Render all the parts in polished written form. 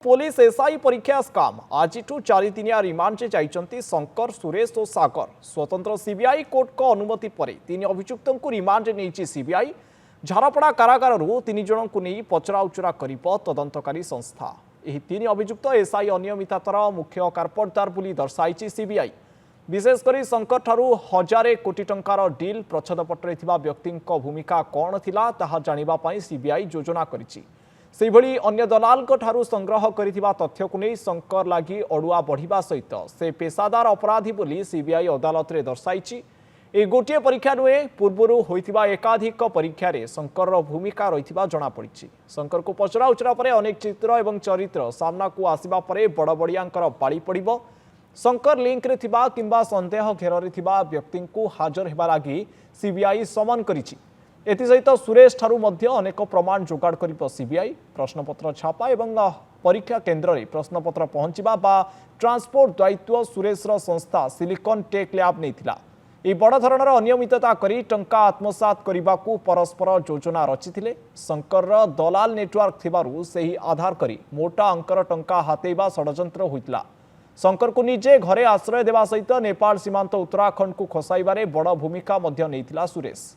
Police SI परीक्षा scam आज 4 remand जाइछंती Shankar Suresh और सागर स्वतंत्र सीबीआई कोर्ट को अनुमति पर 3 अभियुक्त को रिमांड नहीं सीबीआई झारपड़ा कारागार 3 जन को नहीं पचराउचरा कर तदंतकारी संस्था यह 3 अभियुक्त एसआई अनियमिततार मुख्य कारपटदार बोली दर्शाई सीबीआई विशेषकर शंकर ठारू 1000 कोटी टंकार डील प्रच्छदपट्रे व्यक्ति भूमिका कौन थिला ताहा जानिबा सीबीआई योजना करिछि। सेहिभଳି अन्य दलाल ठारू संग्रह करिथिबा तथ्य को नहीं शंकर लगी अड़ुआ बढ़िबा सहित से पेशादार अपराधी बोली सीबीआई अदालत रे दर्शाई। ए गोटे परीक्षा नुहे पूर्वर होइथिबा एकाधिक परीक्षा रे शंकर भूमिका रहिथिबा जणा पड़िछि। शंकर को पचराउचरा परे अनेक चित्र एवं चरित्र सामना को आसिबा परे बड़बड़ियांकर पाଳି पड़िबो। शंकर लिंक रे थिबा किंबा संदेह घेर रे थिबा व्यक्ति को हाजर हेबा लागि सीबीआई समन करिछि। एसहित सुरेश ठारू मध्य अनेक प्रमाण जोगाड़ कर सीबीआई प्रश्नपत्र छापा एवं परीक्षा केन्द्र में प्रश्नपत्र पहुंचवा बा ट्रांसपोर्ट दायित्व सुरेश संस्था सिलिकॉन टेक लैब नहीं बड़ धरणर अनियमितता करी टंका आत्मसात करने को परस्पर योजना रचिथिले। शंकर दलाल नेटवर्क थिबारु सेही आधार करी मोटा अंकर टंका हातेबा षडयंत्र होइतिला। शंकर को निजे घरे आश्रय देवा सहित नेपाल सीमांत उत्तराखंड को खसाइबारे बड़ भूमिका मध्य नैथिला सुरेश।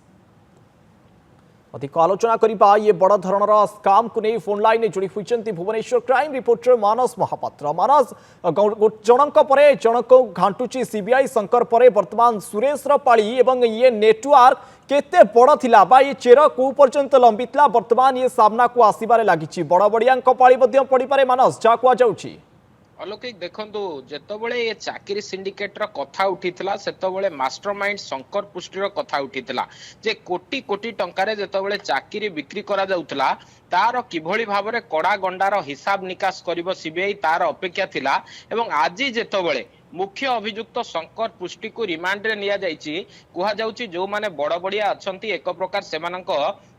अधिक आलोचना करिबा ये बड़ धरणर स्काम को नहीं फोन लाइन जोड़ी होइचंती भुवनेश्वर क्राइम रिपोर्टर मानस महापात्र। मानस जनक परे जनक घांटुची सीबीआई शंकर परे वर्तमान सुरेश पाली एवं ये नेटवर्क केते बड़ थिला बा ये चेर को पर्यंत लंबितला वर्तमान ये सामना को आसीबारे लागिची बड़ बड़ियांक पाली मध्य पड़ी पारे मानस जा कुआ जाउची। अलौकिक देखंतु जेतबळे ये चाकरी सिंडिकेट रो कथा उठितला सेतबळे मास्टरमाइंड शंकर पुष्टिर कथा उठितला जे कोटी कोटी टंकारे जेतबळे चाकरी बिक्री करा जाउतला तार किभଳି भाबरे कड़ा गंडार हिसाब निकास करिवो सीबीआई तार अपेक्षा थिला। एवं आज जेतबळे मुख्य अभियुक्त शंकर पुष्टि को रिमांड रे निया जाइछि कुहा जाउछि जो माने बड़ बड़िया अछंती एक प्रकार सेमानंक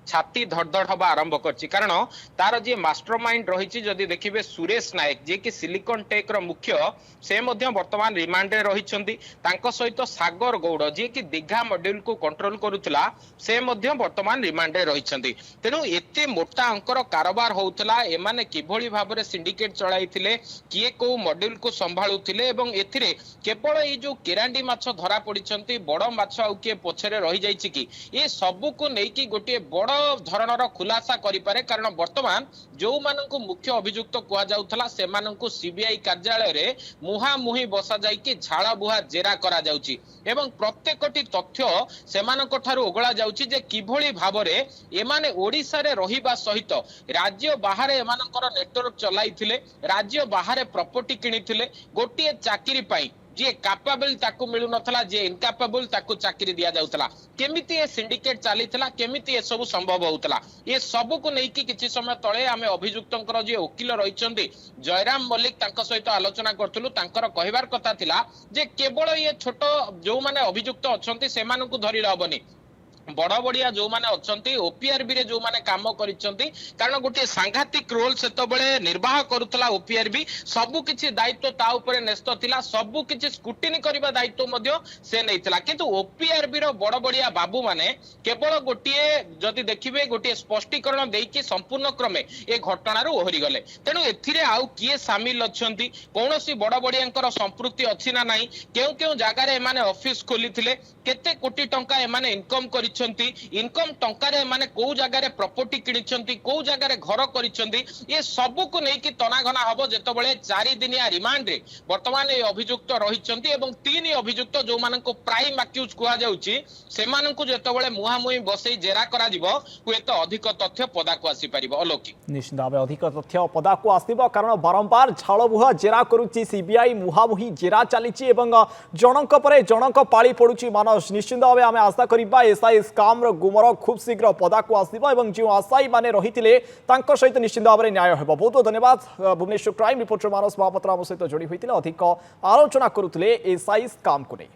छाती धड़धड़ हवा आरंभ करछि कारण तार जे मास्टरमाइंड रहिछि जदि देखिबे सुरेश नायक जे कि सिलिकॉन टेक रो मुख्य से मध्य वर्तमान रिमांड रे रहिछंती तांको सहित सागर गौड़ जे कि दीघा मॉड्यूल को कंट्रोल करूथला से मध्य वर्तमान रिमांड रे रहिछंती। तेनु एते मोटा अंकर कारोबार होउथला एमाने किभଳି भाबरे सिंडिकेट चलाइथिले किए को मॉड्यूल को संभाळुथिले एवं एथिरे केवल ए जो केरांडी माछ धरा पड़िछंती बड़ माछ आउ के पछरे रहि जाइछि कि ए सब को नै कि गोटे बड़ धरणर खुलासा करिपारे कारण वर्तमान जो माननको मुख्य अभियुक्त कुआ जाउथला से माननको सीबीआई कार्यालय रे मुहामुही बसा जाई कि झाड़ा बुहा जेरा करा जाउची एवं प्रत्येकटी तथ्य से माननको ठारू ओगळा जाउची जे किभଳି भाबरे एमाने ओडिसा रे रहिबा सहित राज्य बाहर एमानकर नेटवर्क चलाइथिले राज्य बाहर प्रॉपर्टी किनिथिले गोटिए चाकरी पाई जे कैपेबल ताकू मिलु नथला जे इनकैपेबल ताकू चाकरी दिया जाउतला केमिति ए सिंडिकेट चालितला केमिति ए सब संभव होतला ये सब को नै कि किछि समय तळे आमे अभियुक्तंकर जे वकील रहिचंदी जयराम मल्लिक तांको सहित आलोचना करथुलु तांकर कहिबार कथा थिला जे केवल ये छोट जो माने अभियुक्त अछंती से मानकु धरि रहबनी बड़ बड़िया जो माने अछंती ओपीआरबी रे जो माने काम करिसंती कारण गोटे सांघातिक रोल सेतबळे निर्वाह करूतला ओपीआरबी सब किछि दायित्व ता ऊपर नेस्त थिला सब किछि स्क्रूटिनी करबा दायित्व मध्य से नैथिला किंतु ओपीआरबी रो बड़ बड़िया बाबू माने केवल गोटिए जदि देखिबे गोटिए स्पष्टीकरण देकी संपूर्ण क्रमे ए घटना रो ओहरी गले। तेनु एथिरे आउ किए शामिल अछंती कोनोसी बड़ बड़ियांकर संपृक्ति अछि ना नाही केउ केउ जागा रे माने ऑफिस खोलिथिले केते कोटी टंका ए माने इनकम करि इनकम टंकारे माने को जगह प्रॉपर्टी किनिछंती को जगह घर करिछंती ये सब को नै कि तनाघना हबो जेतबळे 4 दिनिया रिमांड रे वर्तमान ए अभियुक्त रहिछंती एवं 3 अभियुक्त जो मानको प्राइम अक्यूज कुआ जाउची से मानको जेतबळे मुहामुही बसई जेरा करा दिबो हुए तो अधिक तथ्य पदा को आसी परिबो। अलौकिक निश्चित भाव अधिक तथ्य पदा को आसीबो कारण बारंबार झाळबुहा जेरा करूची सीबीआई मुहामुही जेरा चलीची एवं जनक परे जनक पाली पडुची मानस निश्चित भाव आमे आशा करिबा एसआई स्काम गुमर खूब शीघ्र पदा को आसीबो एवं जो आशायी माने रहिथिले तांको सहित निश्चित भाव न्याय हेबो। बहुत बहुत धन्यवाद भुवनेश्वर क्राइम रिपोर्टर मानस महापात्र आम सहित जोड़ी होइतिले अधिक आलोचना करुथिले एसआई स्काम को नहीं।